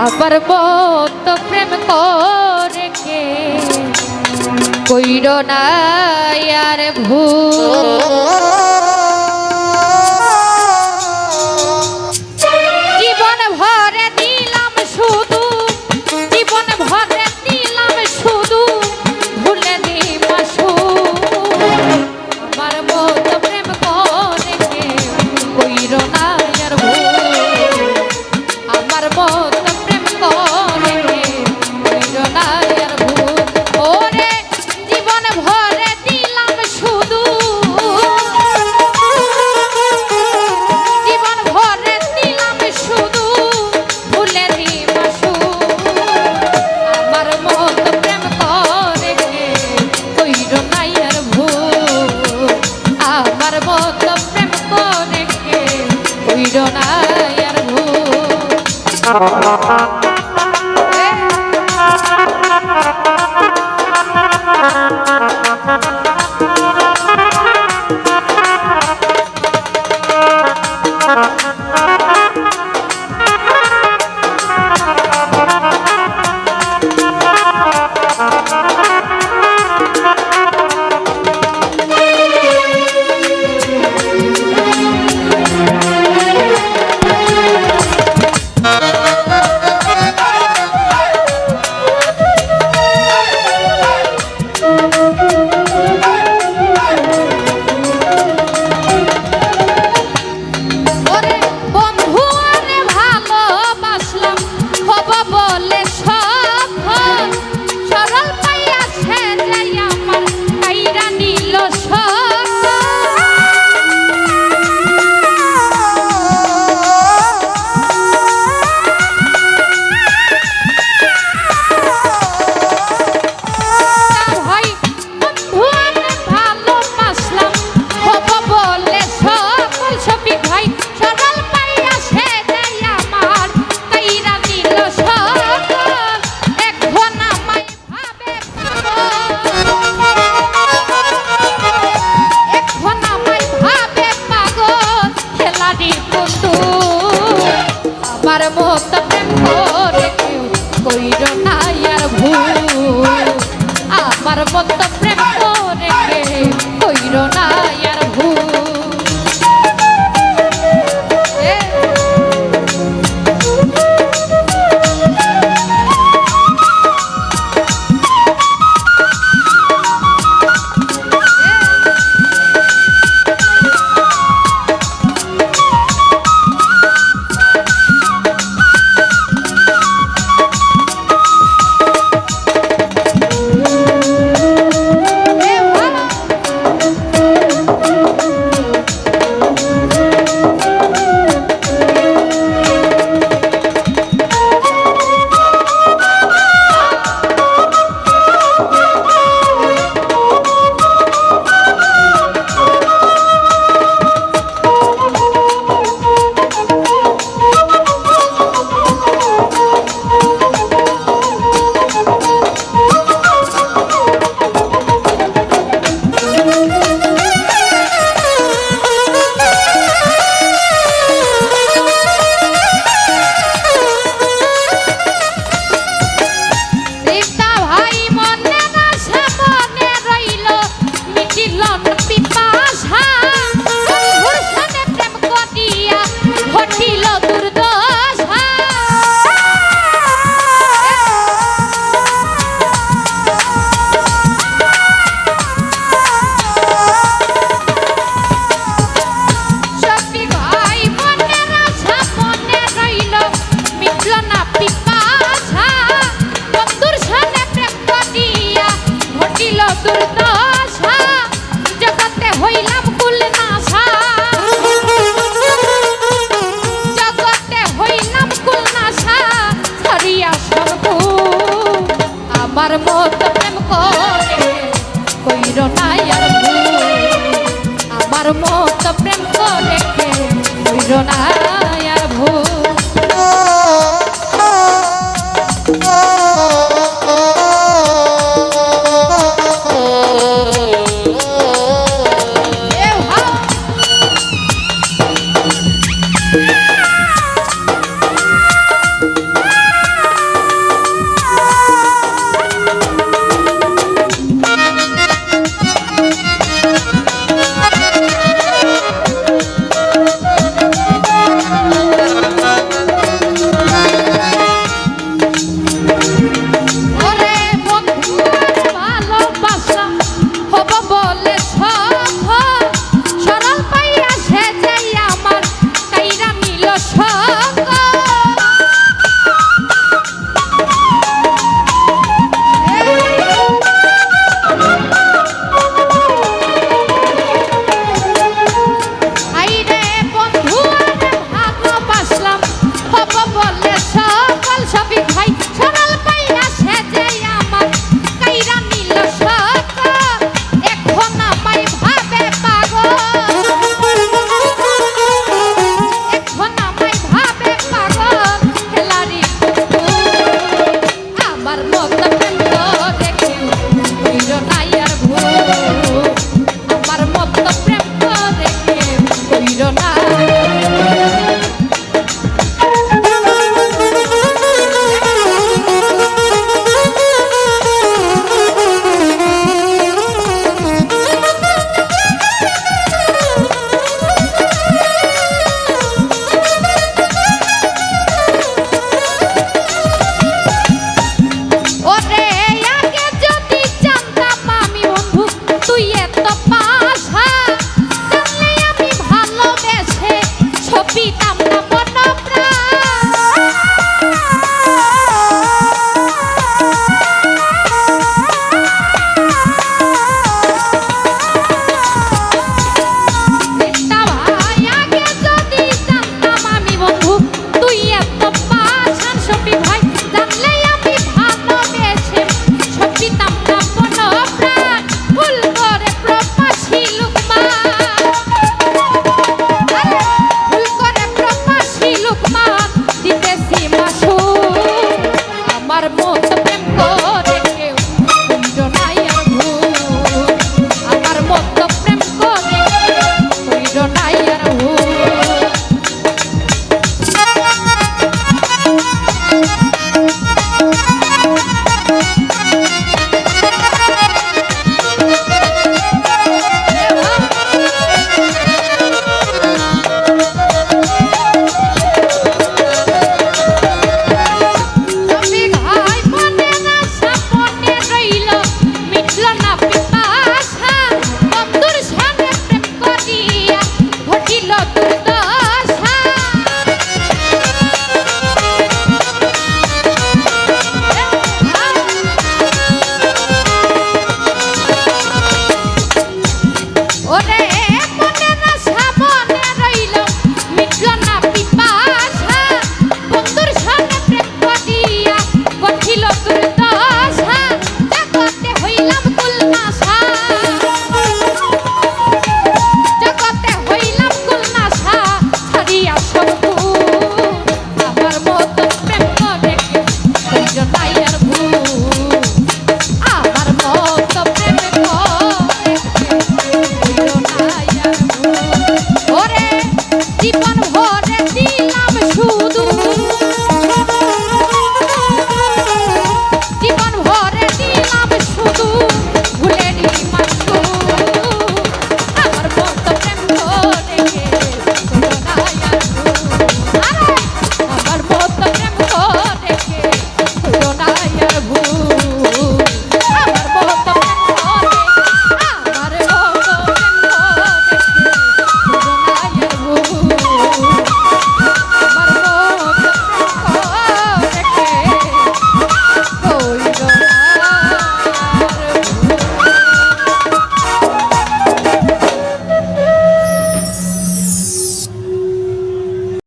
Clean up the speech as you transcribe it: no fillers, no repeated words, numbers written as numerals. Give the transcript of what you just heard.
আবার মত প্রেম করে কে কইর না আর ভুল জীবন ভরে দিলাম শুধু জীবন ভরে দিলাম শুধু ভুলে দিবা আমার মত প্রেম করে কে কইর না আর ভুল আমার মত প্রেম করে কে কইর না আর ভুল ওরে জীবন ভরে দিলাম শুধু জীবন ভরে দিলাম শুধু ভুলে দিবা আমার মত প্রেম করে কে কইর না আর ভুল আমার মত প্রেম করে কে কইর না আর ভুল আমার মত প্রেম করে কেউ কইর না আর ভুল আমার মত প্রেম করে কেউ কইর না আর ভুল আমার মত প্রেম করে কইর না আর ভুল আমার মত প্রেম করে কইর না আর ভুল প্রেম করে কেউ কইরো না আর ভুল